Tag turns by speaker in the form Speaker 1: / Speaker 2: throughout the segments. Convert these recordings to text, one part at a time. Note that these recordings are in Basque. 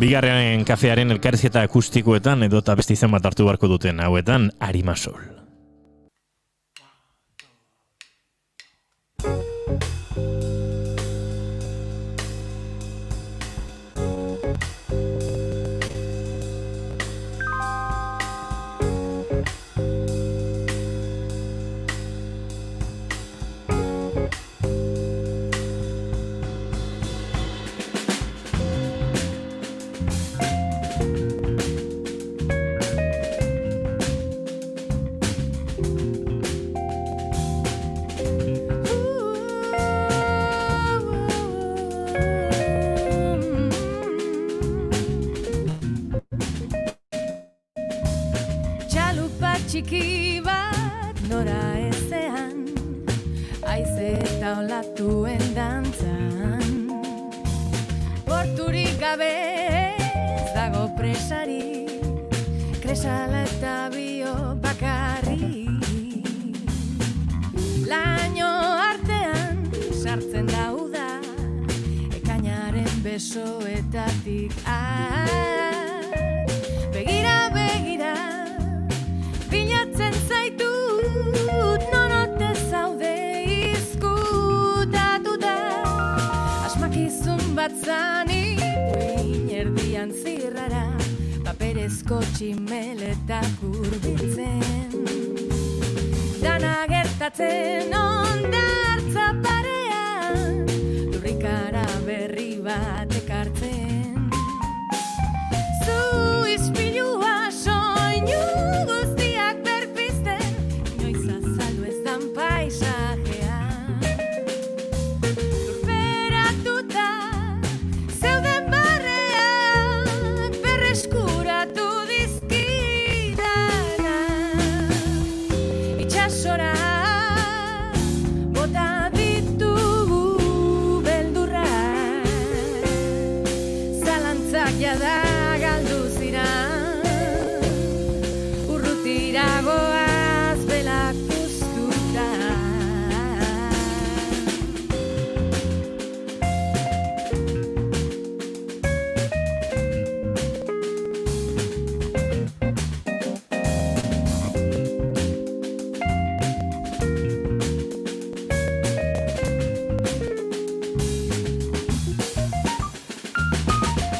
Speaker 1: Bigarren kafearen elkarrizketa akustikoetan edota beste izan bat hartu beharko duten hauetan Arimasol.
Speaker 2: Txiki bat nora ezean, haize eta olatuen dantzan. Porturik gabe ez dago presari, kresala eta bio bakarri. Laino artean sartzen da uda, ekainaren besoetatik begira, begira, bilatzen zaitut, nonote zaude izkutatuta. Asmakizun bat zanik, uin erdian zirrara, paperezko tximeletak hurbiltzen. Dana gertatzen hondartza parean, lurrikara berri bat ekartzen. Zu ispilua soinu guztiak berpizten, inoiz azaldu ez dan paisajea. Lurperatuta zeuden barreak berreskuratu dizkidana. Itsasora bota ditugu beldurrak, zalantzak jada galdu ziran, urrutiragoaz belak puztuta.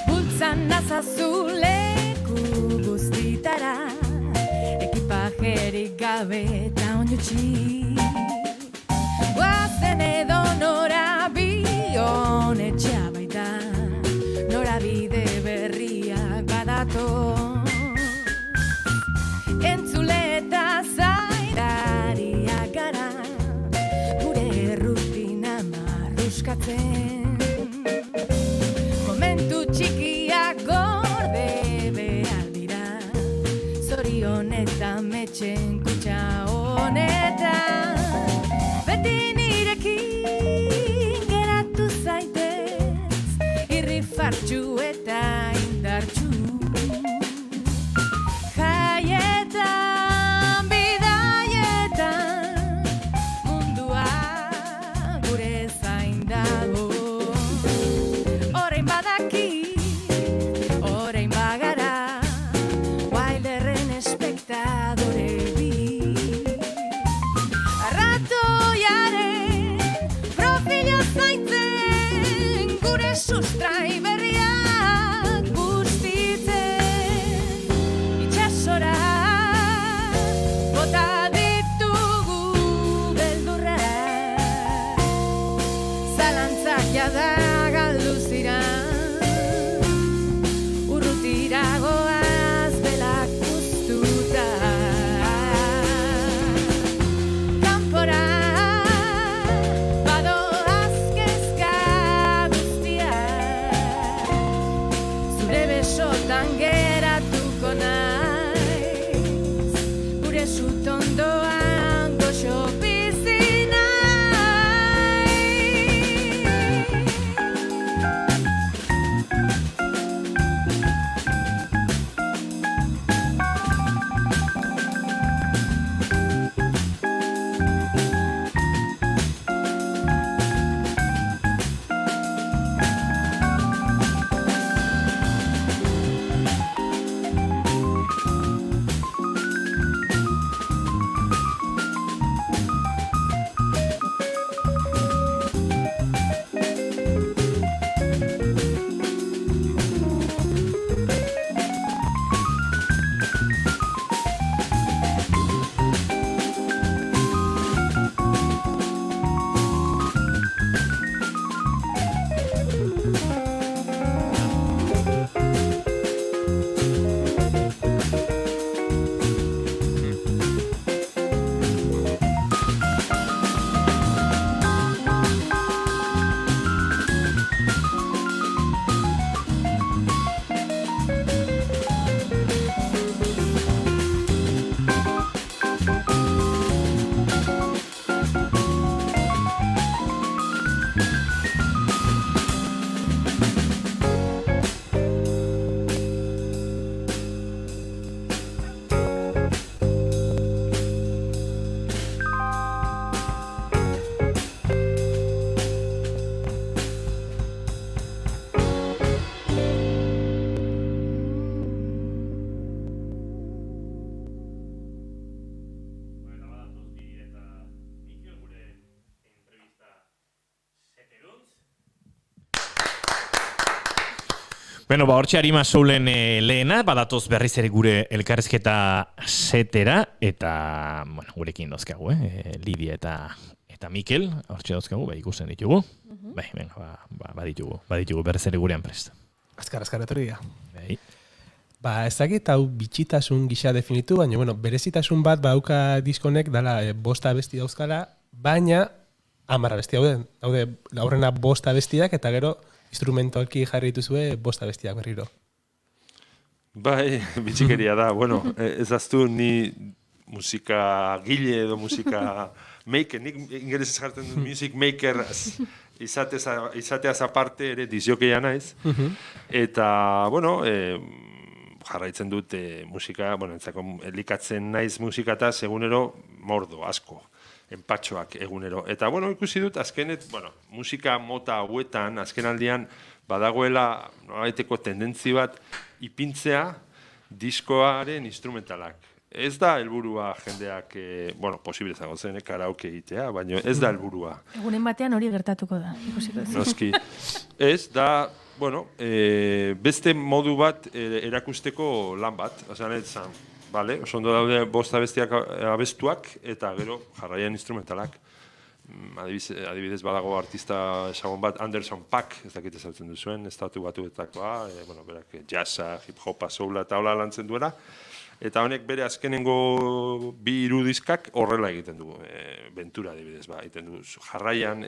Speaker 2: Bultzan nazazu leku guztitara, ekipajerik gabe eta ondutxi. Guazen edo norabion etxea baita, norabide berriak badatoz. Entzule eta zairariak gara, gure errutina marruskatzen. Momentu txikiak gorde behar dira, zorion eta metxen kutxa honetan. Beti nirekin geratu zaitez, irrifartxu eta indartxu. Jaietan, bidaietan, mundua gure zain dago. Orain badaki, orain bagara, Wilderren espektadore bi. Arratoiaren profila zaintzen, gure sustrai berriak bustitzen. Itsasora bota ditugu beldurrak, zalantzak jada galdu ziran, urrutiragoaz belak puztuta. Kanpora badoaz kezka guztiak,
Speaker 1: Bueno, hortxe Arima Soulen lehena, badatoz berriz ere gure elkarrizketa setera, eta, bueno, gurekin dozkagu, Lidia eta Mikel, hortxe dozkagu, ikusten ditugu. Venga, baditugu berriz ere gurean prest.
Speaker 3: Azkar etorri dira.
Speaker 1: Bai.
Speaker 3: Ez dakit hau bitxitasun gisa definitu, baina berezitasun bat badauka diskonek dala 5 abesti dauzkala, baina 10 abesti daude aurrena 5 abestiak eta gero instrumentalki jarri dituzue 5 abestiak berriro.
Speaker 4: Bai, bitxikeria da. Bueno, ez aztu ni musika gile edo musika maker, nik ingelesez jartzen dut music maker izateaz aparte ere disjokeia naiz. Eta, bueno, jarraitzen dut musika, entzako elikatzen naiz musikataz egunero mordo, asko, enpatxoak egunero. Eta, ikusi dut, azkenet, musika mota hauetan, azken aldian, badagoela, nolabaiteko tendentzi bat, ipintzea diskoaren instrumentalak. Ez da helburua jendeak, posible zago zen, karaoke egitea, baina ez da helburua.
Speaker 5: Egunen batean hori gertatuko da, ikusiko ez.
Speaker 4: Noski. Ez da, beste modu bat erakusteko lan bat, esan, bale, oso ondo daude 5 abestiak abestuak, eta gero jarraian instrumentalak. Adibidez badago artista esagon bat, Anderson .Paak, ez dakit ezautzen duzuen, estatu batuetakoa, berak jazza, hip-hopa, soula eta hola lantzen duela. Eta honek bere azkenengo 2 diskak horrela egiten du, Ventura adibidez, egiten du jarraian,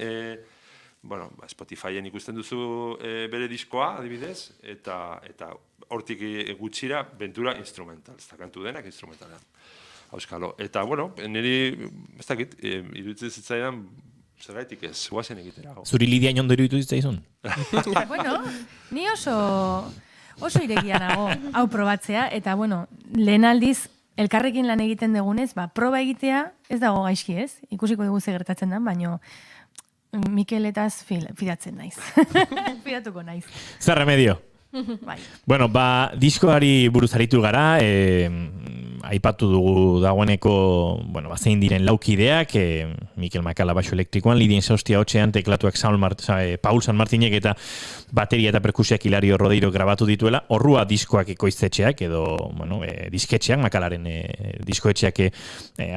Speaker 4: Spotifyen ikusten duzu bere diskoa adibidez, eta hortik gutxira Ventura instrumental, ez da kantu denak instrumentalean. Auskalo. Eta, niri, ez dakit, iruditzen zitzaidan, zergaitik ez, guazen egitera.
Speaker 1: Zuri Lidia inondo iruditu zitzaizun?
Speaker 5: Ni oso iregia nago hau probatzea, eta, lehen aldiz, elkarrekin lan egiten dugunez, proba egitea ez dago gaizki ez, ikusiko dugu ze gertatzen da, baina Mikeletaz fidatzen naiz. Fidatuko naiz.
Speaker 1: Zer remedio?
Speaker 5: Bai.
Speaker 1: Bueno, diskoari buruz aritu gara, aipatu dugu dagoeneko, zein diren laukideak, Mikel Makala baixo elektrikoan, Lidien Saustia hotxean, teklatuak Paul San Martinek eta bateria eta perkusiak Hilario Rodeiro grabatu dituela, horrua diskoak ekoiztetxeak, edo disketxeak, Makalaren diskoetxeak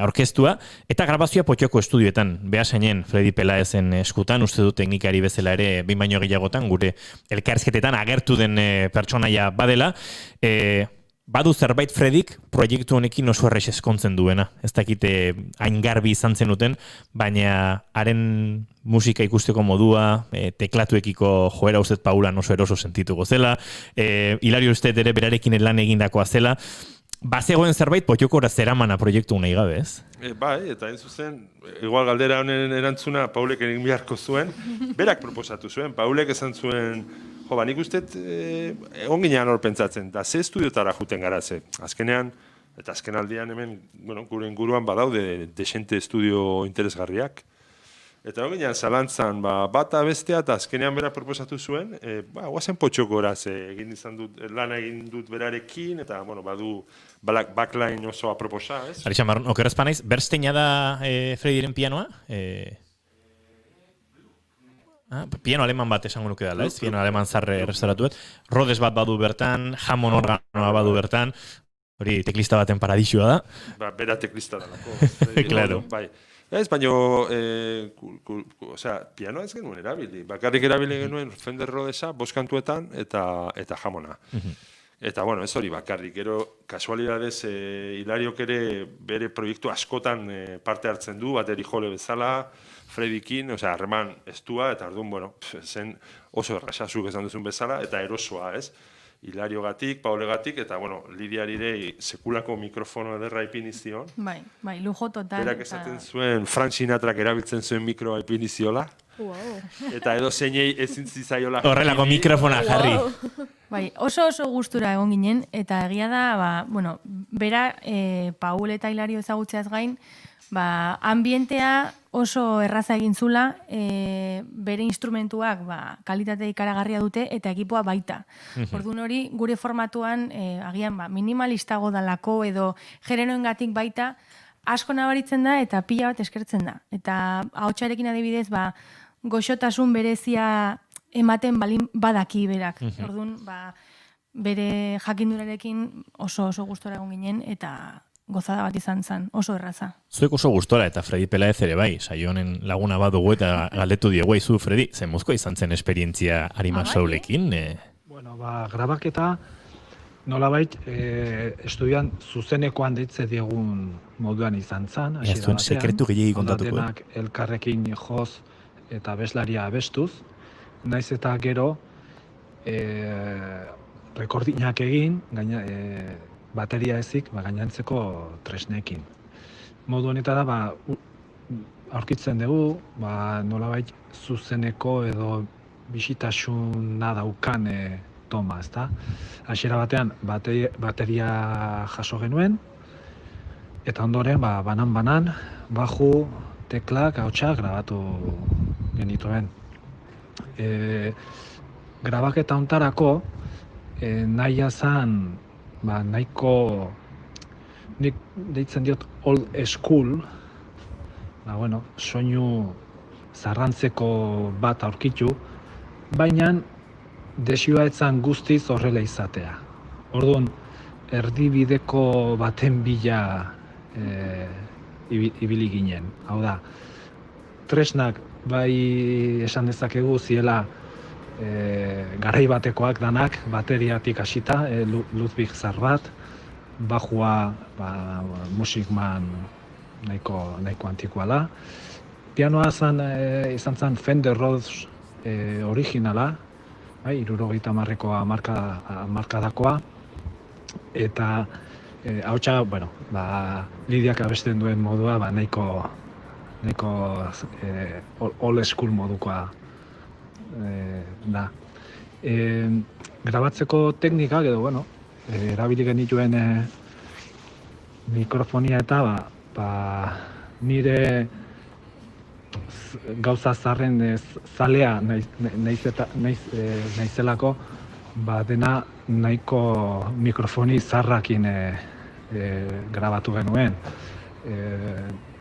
Speaker 1: aurkeztua, eta grabazioa Potxoko estudioetan, behasainen Fredi Pelaezen eskutan, uste du teknikari bezala ere, behin baino gehiagotan, gure elkarrizketetan agertu den pertsonaia badela, badu zerbait Fredik proiektu honekin oso errex eskontzen duena. Ez dakite hain garbi izan zenuten, baina haren musika ikusteko modua, teklatuekiko joera uzet Paulan oso eroso sentituko zela, Hilario Usted ere berarekin lan egindakoa zela, bazegoen zerbait Potxokora zeramana proiektu nahi gabe, ez?
Speaker 4: Bai, eta hain zuzen, igual galdera honen erantzuna Paulek egin beharko zuen, berak proposatu zuen, Paulek esan zuen, nik uste, egon ginean hor pentsatzen, da ze estudiotara juten gara ze. Azkenean, eta azken aldian hemen, gure inguruan badaude desente estudio interesgarriak. Eta egon ginean zalantzan, bata bestea, eta azkenean bera proposatu zuen, guazen Potxokora ze, lana egin dut berarekin, eta badu backline oso aproposa, ez?
Speaker 1: Arixan Marron, okerazpa naiz, Bernsteina da Frediren pianoa? Piano aleman bat esango nuke dela, ez? Piano aleman zarre restauratuet. Rodes bat badu bertan, Hammond organoa badu bertan, hori teklista baten paradisua da.
Speaker 4: Bera teklista dalako.
Speaker 1: Claro.
Speaker 4: Bai. Ez, baina, pianoa ez genuen erabili. Bakarrik erabili genuen Fender Rodesa, 5 kantuetan, eta Hammonda. Eta, ez hori bakarrik. Gero, kasualidadez, Hilariok ere bere proiektu askotan parte hartzen du, bateri jole bezala, Fredikin, harreman estua, eta orduan, zen oso errasazuk esan duzun bezala, eta erosoa, ez? Hilario gatik, Paule gatik, eta, Lidiari sekulako mikrofono ederra ipini zion.
Speaker 5: Bai, lujo total.
Speaker 4: Berak esaten zuen, Frank Sinatrak erabiltzen zuen mikroa ipini ziola. Eta edo zeinei ezin zitzaiola.
Speaker 1: Horrelako mikrofona jarri.
Speaker 5: Bai, oso gustura egon ginen, eta egia da, bera Paul eta Hilario ezagutzeaz gain, ambientea oso erraza egin zula, bere instrumentuak kalitate ikaragarria dute eta ekipoa baita. Orduan hori, gure formatuan, agian minimalistago dalako edo generoengatik baita, asko nabaritzen da eta pila bat eskertzen da. Eta ahotsarekin adibidez, goxotasun berezia ematen badaki berak. Orduan, bere jakindurarekin oso gustora egon ginen, eta gozada bat izan zen, oso erraza.
Speaker 1: Zuek oso gustora eta Fredi Pelaez ere bai, saio honen laguna bat dugu eta galdetu diegu izu, Fredi, zen mozkoa izan zen esperientzia Arima Saulekin?
Speaker 6: Bueno, grabaketa nolabait estudian zuzenekoan deitze diegun moduan izan zen.
Speaker 1: Ez zuen sekretu gehiagi kontatuko.
Speaker 6: Denak elkarrekin joz eta abeslaria abestuz. Naiz eta gero rekordinak egin, bateria ezik, gainantzeko tresnekin. Modu honetara, aurkitzen dugu, nolabait zuzeneko edo bisitasuna daukan toma, ezta? Hasiera batean bateria jaso genuen, eta ondoren, banan, baju, teklak, ahotsak grabatu genituen. Grabaketa hontarako, nahia zan, nahiko, nik deitzen diot old school, soinu zarrantzeko bat aurkitu, baina desioa etzan guztiz horrela izatea. Orduan, erdibideko baten bila ibili ginen. Hau da, tresnak bai esan dezakegu ziela garai batekoak danak, bateriatik hasita, Ludwig zar bat, bajua musikman nahiko antikoala. Pianoa izan zen Fender Rhodes originala, 70ko hamarkadakoa, eta hautsa, Lidiak abesten duen modua nahiko old school modukoa da. Grabatzeko teknikak edo, erabili genituen mikrofonia eta nire gauza zarren zalea naizelako, dena nahiko mikrofoni zarrakin grabatu genuen.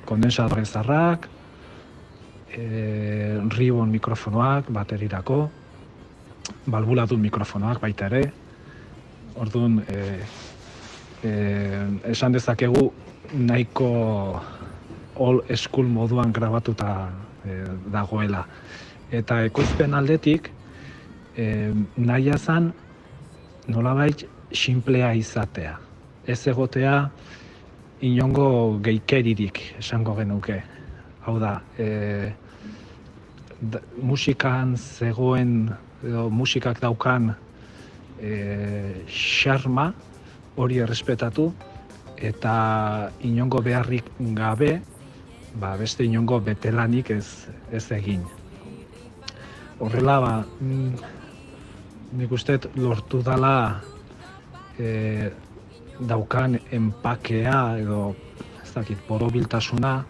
Speaker 6: Kondensadore zarrak, ribbon mikrofonoak baterirako, balbuladun mikrofonoak baita ere. Orduan, esan dezakegu nahiko old school moduan grabatuta dagoela. Eta ekoizpen aldetik, nahia zan nolabait sinplea izatea. Ez egotea inongo geikeririk esango genuke. Hau da, musikan zegoen, edo musikak daukan xarma hori errespetatu, eta inongo beharrik gabe, beste inongo betelanik ez egin. Horrela, nik uste lortu dala daukan enpakea edo borobiltasuna,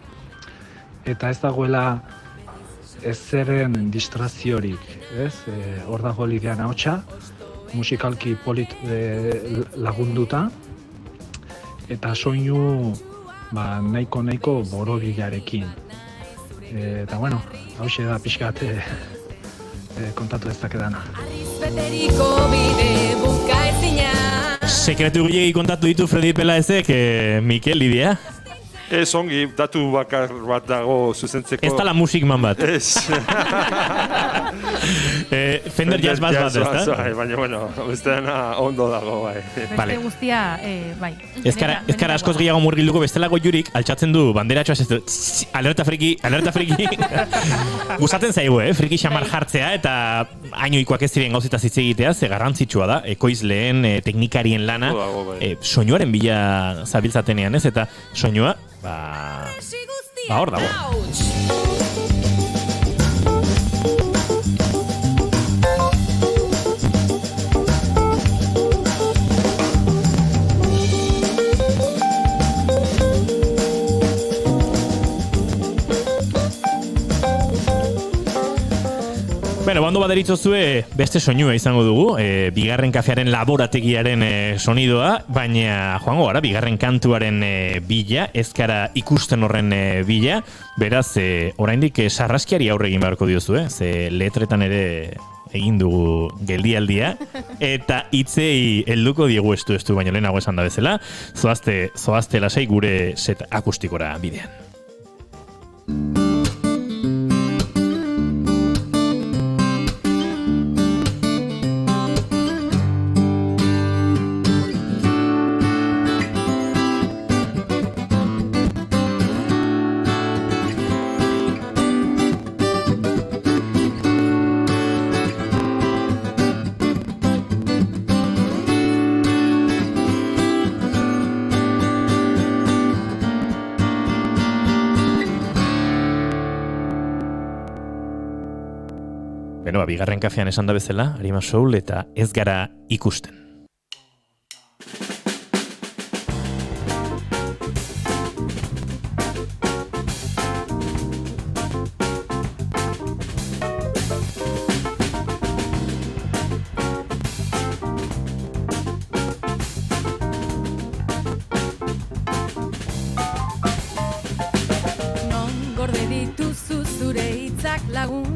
Speaker 6: eta ez dagoela ezeren distraziorik, hor dago Lidian ahotsa, musikalki polit lagunduta, eta soinu nahiko borobilarekin. Eta hauxe da pixkat kontatu dezakedana.
Speaker 2: Arrizpeteriko bide bukaezina.
Speaker 1: Sekretu gehiagi kontatu ditu Fredi Pelaezek, Mikel, Lidia?
Speaker 4: Ez ongi, datu bakar bat dago zuzentzeko.
Speaker 1: Ez tala musikman bat.
Speaker 4: Ez.
Speaker 1: Fender Jazz Bass bat, ez da?
Speaker 4: Baina, beste dena ondo dago, bai.
Speaker 5: Beste guztia, bai.
Speaker 1: Ez kara askoz gehiago murgilduko bestelako jurik, altxatzen du banderatxoa ez du, alerta friki. Gustatzen zaigu, friki xamar jartzea, eta hainoikoak ez ziren gauzita zitze egitea, ze garrantzitsua da, ekoizleen, teknikarien lana, soinuaren bila zabiltzatenean, ez? Eta soinua, hor dago. Bueno, bando baderitzozue beste soinua izango dugu, bigarren kafearen laborategiaren sonidoa, baina joango gara, bigarren kantuaren bila, ez gara ikusten horren bila, beraz, oraindik sarraskiari aurre egin beharko diozu, ze letretan ere egin dugu geldialdia, eta hitzei helduko diegu estu baino lehenago esan da bezala, zoazte lasai gure set akustikora bidean. Bigarren kafean esan da bezala, Arima Soul eta Ez Gara Ikusten.
Speaker 2: Non gorde dituzu zure hitzak lagun,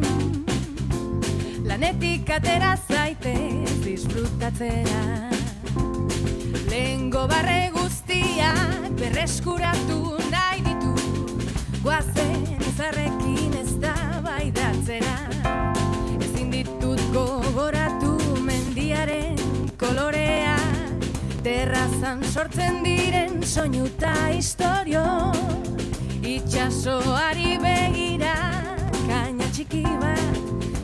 Speaker 2: lanetik atera zaitez disfrutatzera. Lehengo barre guztiak berreskuratu nahi ditu, goazen izarrekin ez da baidatzera. Ezin ditut gogoratu mendiaren kolorea, terrazan sortzen diren soinu eta istorio, itxasoari begira kaina txiki bat,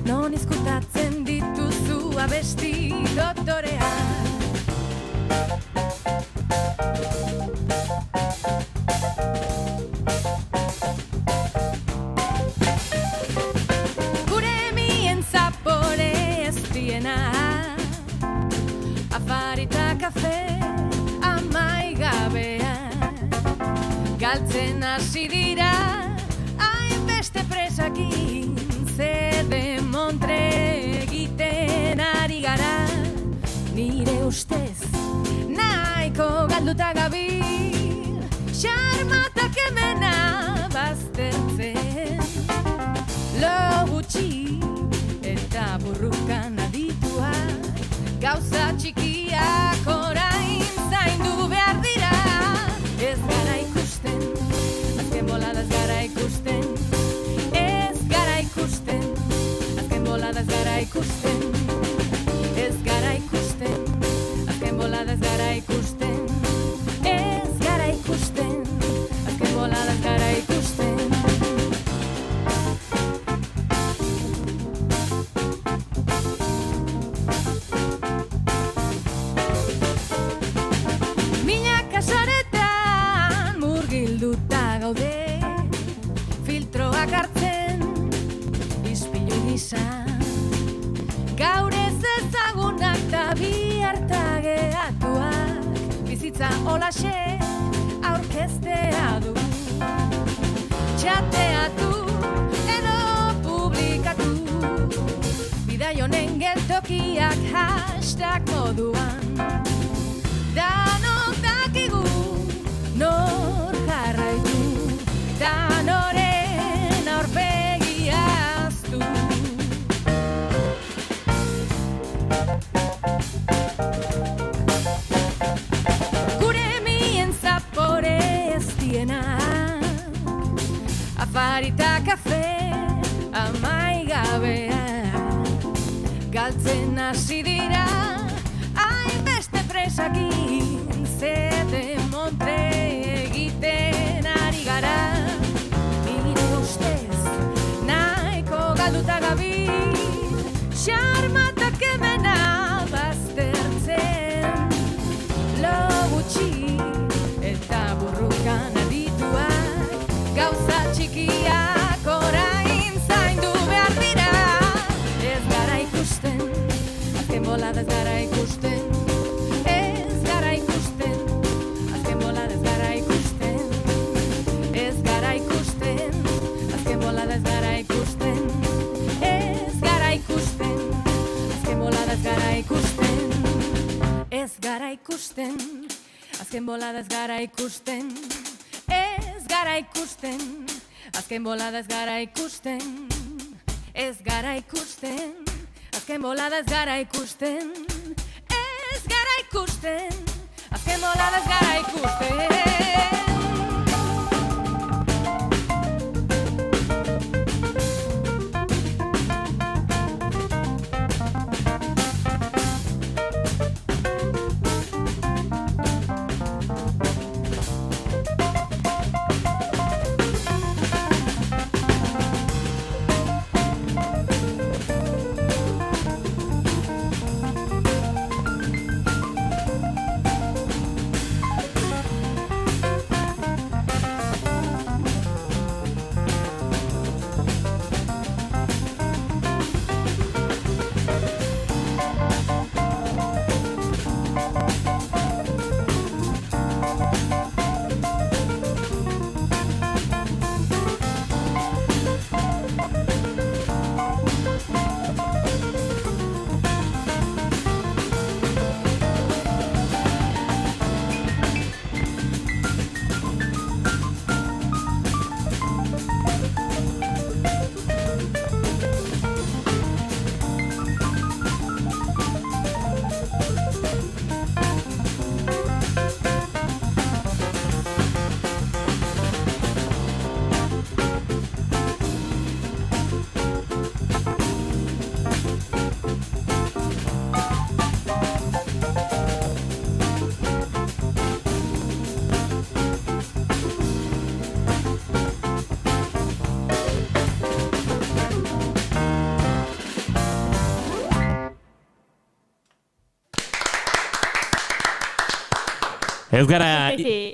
Speaker 2: non izkutatzen dituzu abesti dotorea. Gure mien zapore ez diena, afarita kafe amaigabea, galtzen hasi dira hainbeste presakin, zede montre egiten ari gara, nire ustez nahiko galduta gabil, xarmatak emena baztertzen, lo gutxi eta burrukan adituak, gauza txikiak orain zaindu behar dira. Ez gara ikusten, azken bolada ez gara ikusten, ez gara ikusten, ez gara ikusten, azken bolada ez gara ikusten, ez gara ikusten, azken bolada ez gara ikusten. Minak asaretan murgilduta gaude, filtroak hartzen, ispilu gisa, gaur ez ezagunak ta bi hartageatuak, bizitza holaxe aurkeztea du. Txateatu edo publikatu, bidai honen geltokiak hashtag moduan. Danok dakigu nor jarraitu, ta noren aurpegia aztu. Afarita kafe amaigabea, galtzen hasi dira hainbeste presakin, zede montre egiten ari gara, nire ustez nahiko galduta gabil, xarmatak emena baztertzen, lo gutxi eta burrukan adituak, gauza txikiak orain zaindu behar dira. Ez gara ikusten, azken bolada ez gara ikusten, ez gara ikusten, azken bolada ez gara ikusten, ez gara ikusten, azken bolada ez gara ikusten, ez gara ikusten, azken bolada ez gara ikusten, ez gara ikusten, azken bolada ez gara ikusten, ez gara ikusten, azken bolada ez gara ikusten, ez gara ikusten, azken bolada ez gara ikusten, ez gara ikusten, azken bolada ez gara ikusten.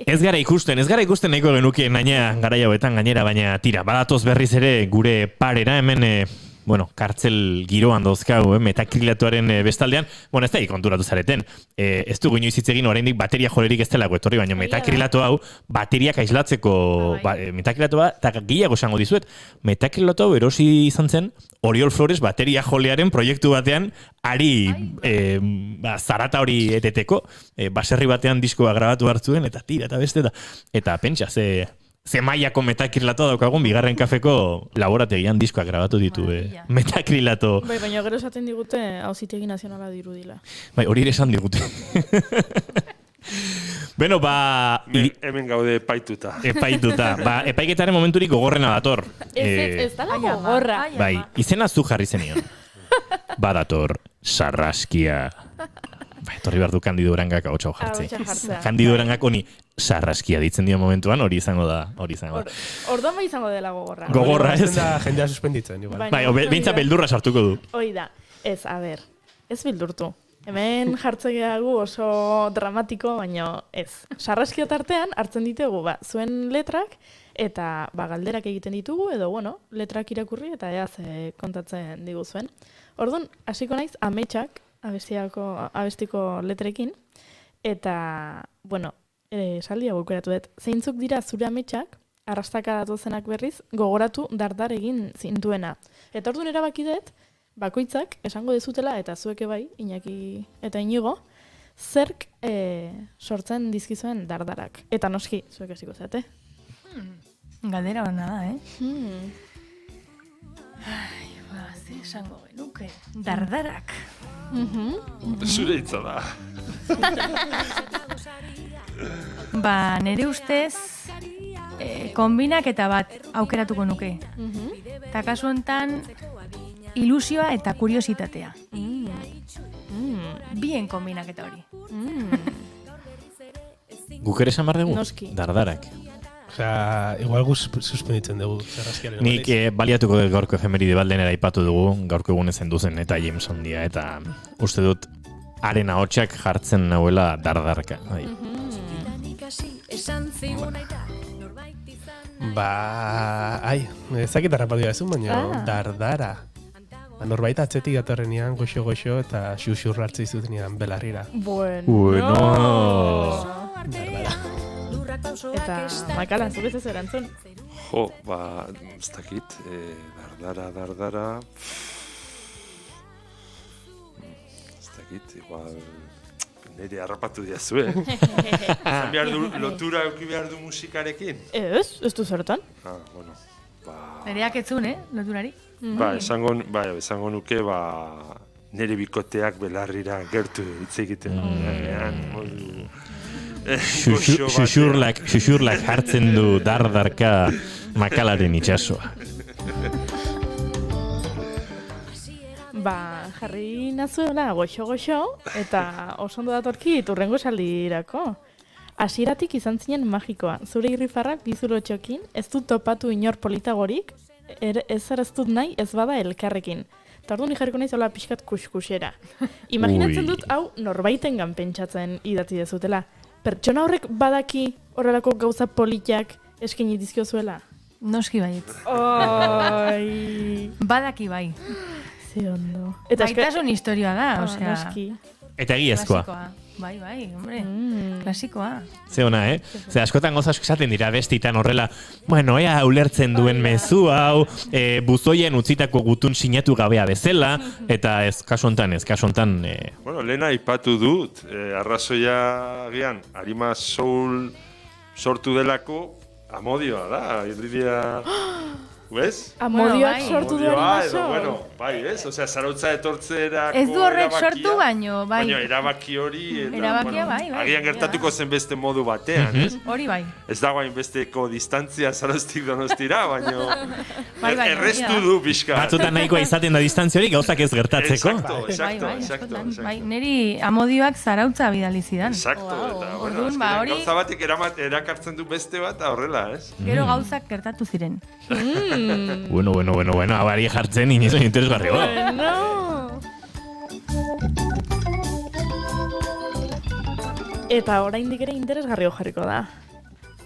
Speaker 1: Ez gara ikusten nahiko genuke naina garai hauetan gainera, baina tira, badatoz berriz ere gure parera hemen, kartzel giroan dauzkau, metakrilatoaren bestaldean, ez da konturatu zareten, ez dugu inoiz hitz egin oraindik bateria jolerik ez delako etorri, baina metakrilato hau bateriak aislatzeko, metakrilatoa, eta gehiago esango dizuet, metakrilato hau erosi izan zen, Oriol Flores bateria jolearen proiektu batean ari zarata hori eteteko, baserri batean diskoa grabatu hartzuen, eta tira, eta beste, eta pentsa, ze mailako metakrilato daukagun, bigarren kafeko laborategian diskoak grabatu ditu, metakrilato.
Speaker 7: Bai, baina gero esaten digute, Auzitegi Nazionala dirudila.
Speaker 1: Bai, hori ere esan digute. Bueno,
Speaker 4: hemen gaude epaituta.
Speaker 1: Epaiketaren momenturik gogorrena dator.
Speaker 7: Ez dala gogorra.
Speaker 1: Bai, izena zu jarri zenion. Badator, Sarraskia. Etorri behar du Kandido Urangak hau txau jartzei. Kandido Urangak honi Sarraskia ditzen dio momentuan, hori izango da.
Speaker 7: Orduan bai izango dela gogorra.
Speaker 1: Gogorra, ez?
Speaker 3: Jendea suspenditzen.
Speaker 1: Bai, bintza beldurra sartuko du.
Speaker 7: Hoi da. Ez, ez bildurtu. Hemen jartzegeagu oso dramatiko, baina ez. Sarraskia tartean hartzen ditugu, zuen letrak, eta galderak egiten ditugu, edo, letrak irakurri, eta ze kontatzen diguzuen. Orduan, hasiko naiz, ametsak, abestiko letrekin, eta, esaldia aukeratu dut. Zeintzuk dira zure ametsak, arrastaka datozenak berriz, gogoratu dardar egin zintuena. Eta orduan erabaki dut, bakoitzak esango dizutela, eta zueke bai, Iñaki eta Inigo, zerk sortzen dizkizuen dardarak. Eta noski, zuek hasiko zate.
Speaker 5: Galdera bana da, ze esango genuke. Dardarak.
Speaker 4: Zure hitza da.
Speaker 5: Nere ustez, konbinaketa bat aukeratuko nuke. Eta kasu honetan, ilusioa eta kuriositatea. Bien konbinaketa hori.
Speaker 1: Guk ere esan behar dugu?
Speaker 7: Noski.
Speaker 1: Dardarak.
Speaker 3: Osea, igual guz suspenditzen dugu Sarraskiaren.
Speaker 1: Nik baliatuko dut gaurko efemeride baldenera aipatu dugu, gaurko egunez zenduzen eta Jameson dia, eta uste dut haren ahotsak jartzen nahuela dardarka.
Speaker 3: Ezakit harrapatua ezun, baina dardara. Norbait atzetik datorrenean goxo-goxo eta xuxur hartzei zutenean belarrira.
Speaker 1: Bueno.
Speaker 3: Dardara.
Speaker 7: Eta Makala, zuk ez erantzun.
Speaker 4: Jo, ez dakit, dardara. Ez dakit, igual nire harrapatu diazue. Zan behar du, lotura euki behar du musikarekin?
Speaker 7: Ez du zertan.
Speaker 5: Nereak etzun, loturari?
Speaker 4: Esango nuke, nire bikoteak belarrira gertu hitz egiten.
Speaker 1: Xuxurlak hartzen du dardarka Makalaren itxasoa.
Speaker 7: Jarri nazuela goxo, eta oso ondo datorkit urrengo esaldirako. Hasieratik izan zinen magikoa, zure irrifarrak bizulotxokin, ez dut topatu inor politagorik, ez dut nahi ez bada elkarrekin. Eta orduan jarriko naiz hola pixkat kuskusera. Imaginatzen dut hau norbaitengan pentsatzen idatzi dezutela. Pertsona horrek badaki horrelako gauza politak eskaini dizkiozuela?
Speaker 5: Noski baiet.
Speaker 7: Oi.
Speaker 5: Badaki bai.
Speaker 7: Ze ondo.
Speaker 5: Baitasun historioa da, osea.
Speaker 7: Noski.
Speaker 1: Eta egiazkoa.
Speaker 5: Bai, hombre, klasikoa.
Speaker 1: Ze ona, Ze askotan gauza asko esaten dira bestitan horrela, bueno, ea ulertzen duen mezu hau, buzoien utzitako gutun sinatu gabea bezala, eta ez, kasu hontan.
Speaker 4: Bueno, lehena aipatu dut, arrazoia gian, Arima Soul sortu delako, amodioa da, Lidia... Bez?
Speaker 7: Amodioak sortu du Arima Soul.
Speaker 4: Bueno, bai, ez? Osea, zarautza etortzerako
Speaker 5: ez du horrek sortu baino, bai.
Speaker 4: Baina erabaki hori...
Speaker 5: Erabakia bai.
Speaker 4: Agian gertatuko zen beste modu batean, ez?
Speaker 5: Hori bai.
Speaker 4: Ez dago hainbesteko distantzia Zarauztik Donostira, baina errestu
Speaker 5: bai,
Speaker 4: du pixka.
Speaker 1: Batzutan nahikoa izaten da distantzia hori gauzak ez gertatzeko.
Speaker 4: Exacto.
Speaker 5: Bai, niri amodioak Zarautza bidali zidan.
Speaker 4: Exacto, eta
Speaker 5: Orduan,
Speaker 4: gauza batek erakartzen du beste bat, horrela, ez?
Speaker 5: Gero gauzak gertatu ziren.
Speaker 1: Bueno, abari jartzen inizo interesgarri.
Speaker 7: Bueno. Eta oraindik ere interesgarri jarriko da.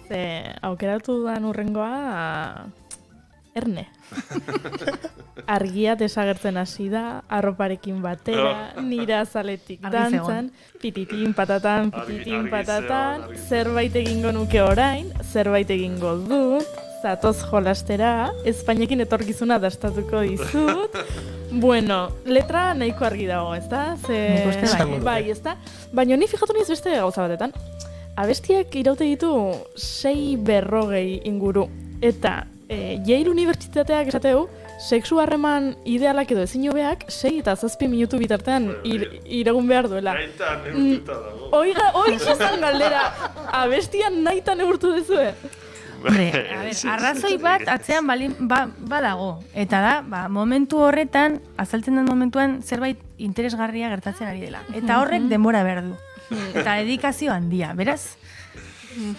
Speaker 7: Ze aukeratu dudan urrengoa Erne. Argia desagertzen hasi da, arroparekin batera, nira azaletik dantzan, pititin patatan, zerbait egingo nuke orain, zerbait egingo dut, zatoz jolastera, Espainekin etorkizuna dastatuko dizut. Bueno, letra nahiko argi dago, ezta? Bai, ezta? Baina ni fijatu niz beste gauza batetan. Abestiak iraute ditu 6:40 inguru. Eta Yale Unibertsitateak esateu, sexu harreman idealak edo ezin hobeak 6 eta 7 minutu bitartean iragun behar duela.
Speaker 4: Nahitan neurtuta dago.
Speaker 7: Oiga, zan galdera, abestian nahitan neurtu duzue?
Speaker 5: Hombre, arrazoi bat atzean badago. Eta da, momentu horretan, azaltzen den momentuan zerbait interesgarria gertatzen ari dela. Eta horrek denbora behar du. Eta dedikazio handia, beraz?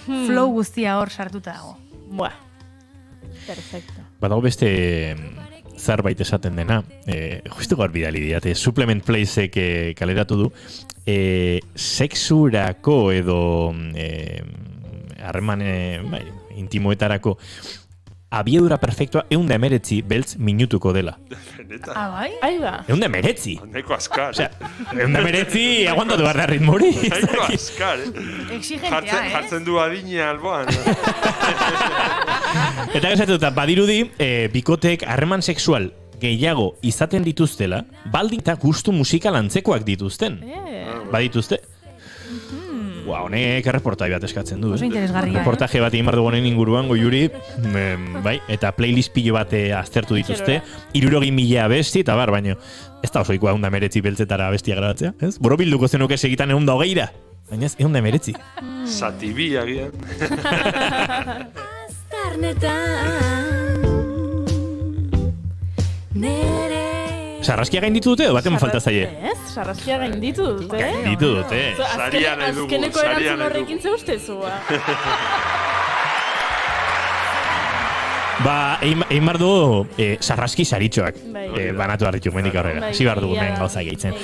Speaker 5: Flow guztia hor sartuta dago.
Speaker 7: Buah, perfecto.
Speaker 1: Badago beste zerbait esaten dena, justu gaur bidali diate, Supplement Placeek kaleratu du, sexurako edo harreman intimoetarako abiedura perfektua 119 beltz minutuko dela.
Speaker 5: Ah, bai?
Speaker 7: Aiba.
Speaker 1: 119!
Speaker 4: Neko askar,
Speaker 1: Osea, 119 aguantatu behar da ritmo hori.
Speaker 4: Neko askar,
Speaker 5: Exigentea,
Speaker 4: jartzen du adina alboan.
Speaker 1: Eta gesatuta, badirudi, bikoteek harreman sexual gehiago izaten dituztela, baldin eta gustu musikal antzekoak dituzten. Badituzte? Honek erreportai bat eskatzen du.
Speaker 5: Oso interesgarria.
Speaker 1: Reportaje bat egin dugunen inguruan, Goiuri, bai, eta playlist pilo bat aztertu dituzte, 60.000 abesti, eta baina ez da osoikoa 119 beltzetara abestia grabatzea, ez? Borobilduko zenuke segitan 120ra, baina ez 119.
Speaker 4: Zatibi agian.
Speaker 1: Sarraskia gainditu dute, baten falta zaie?
Speaker 7: Ez, sarraskia gainditu dute.
Speaker 1: Gainditu dute.
Speaker 4: Saria nahi dugu.
Speaker 7: Azkeneko erantzun horrekin ze ustezua.
Speaker 1: Egin behar du sarraski saritxoak. Banatu harritu mendik aurrera. Si behar dugu men gauza gehitzen.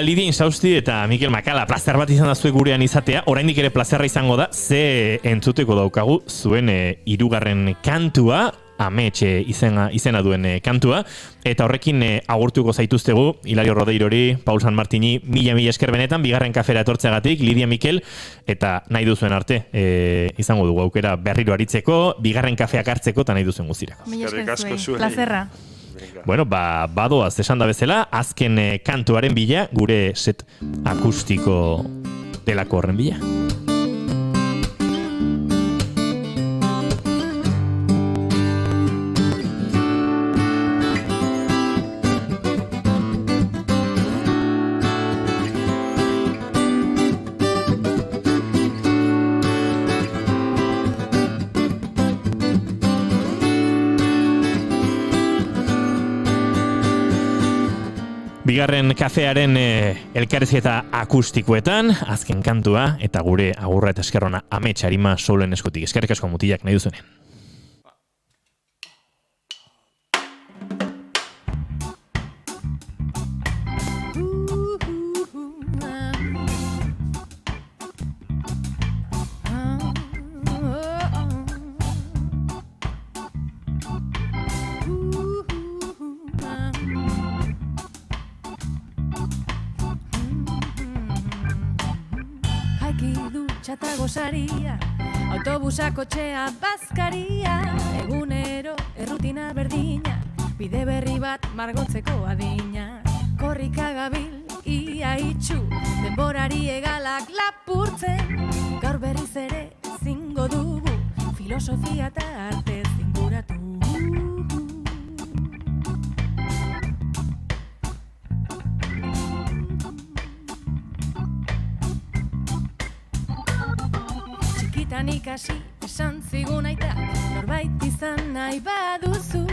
Speaker 1: Lidia Insausti eta Mikel Makala plazer bat izan da zuek gurean izatea. Oraindik ere plazerra izango da, ze entzuteko daukagu zuen 3. kantua, Ametxe izena duen kantua, eta horrekin agurtuko zaituztegu Hilario Rodeirori, Paul San Martini, mila esker benetan, 2. kafera etortzeagatik, Lidia Mikel, eta nahi duzuen arte izango dugu aukera berriro aritzeko, 2. kafeak hartzeko, eta nahi duzuen guztirako.
Speaker 5: Mila esker zuei, plazerra.
Speaker 1: Bueno, badoaz esan da bezala, azken kantuaren bila, gure set akustiko delako horren bila. bigarren kafearen elkarrizketa akustikoetan, azken kantua, eta gure agurra eta eskerrona amets Arima Soulen eskutik. Eskerrik asko mutilak nahi duzunen.
Speaker 2: Txata gozaria, autobusa kotxea bazkaria, egunero errutina berdina, bide berri bat margotzeko adina. Korrika gabil, ia itxu, denborari egalak lapurtzen, gaur berriz ere ezingo dugu, filosofia eta arte zinguratu. Txikitan ikasi esan zigun aita, norbait izan nahi baduzu,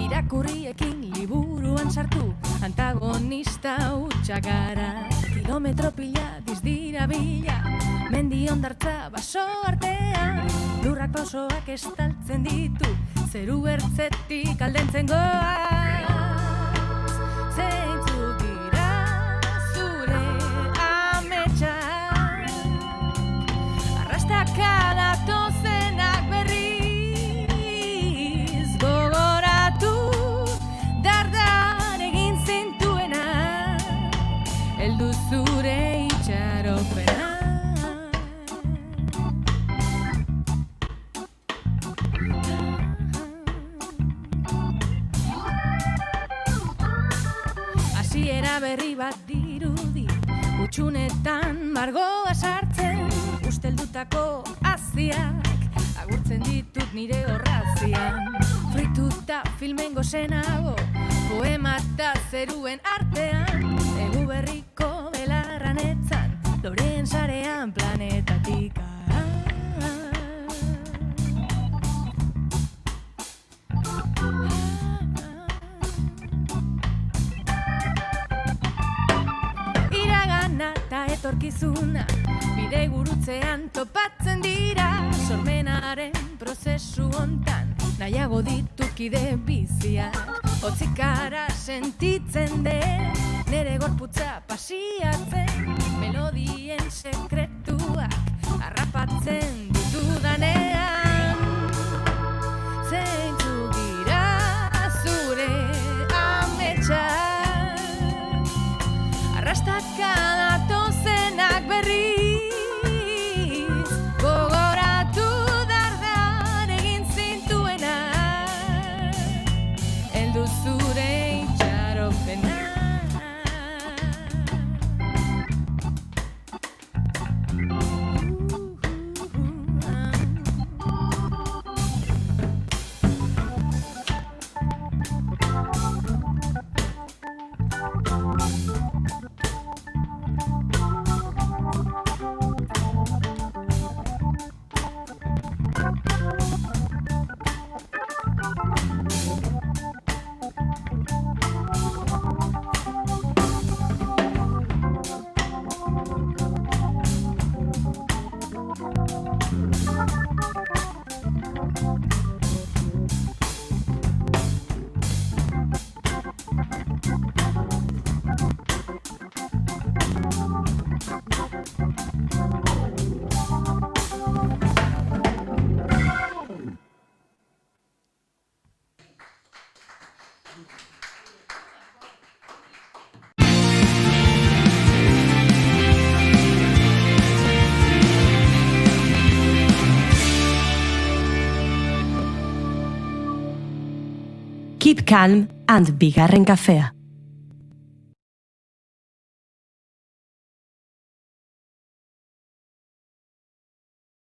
Speaker 2: irakurriekin liburuan sartu, antagonista hutsak gara. Kilometro pila dizdira bila, mendi hondartza baso artean, lurrak pausoak estaltzen ditu, zeru ertzetik aldentzen goaz. Zeintzuk dira zure ametsak, arrastaka datozenak berriz gogoratu, dardar egin zintuena, heldu zure itxaropena. Hasiera berri bat dirudi, utxunetan margoa sartzen, usteldutako aziak agurtzen ditut nire horrazian. Frituta filmen gozenago, poema eta zeruen artean, egu berriko belarran etzan, loreen sarean planetatik. Iragana eta etorkizuna bide gurutzean topatzen dira, sormenaren prozesu hontan nahiago ditukide biziak. Hotzikara sentitzen den, nere gorputza pasiatzen, melodien sekretuak harrapatzen ditudanean. Zeintzuk dira zure ametsak, arrastaka datozenak berriz gogoratu, dardar egin zintuena, heldu zure itxaropena.
Speaker 8: Keep calm and bigarren kafea.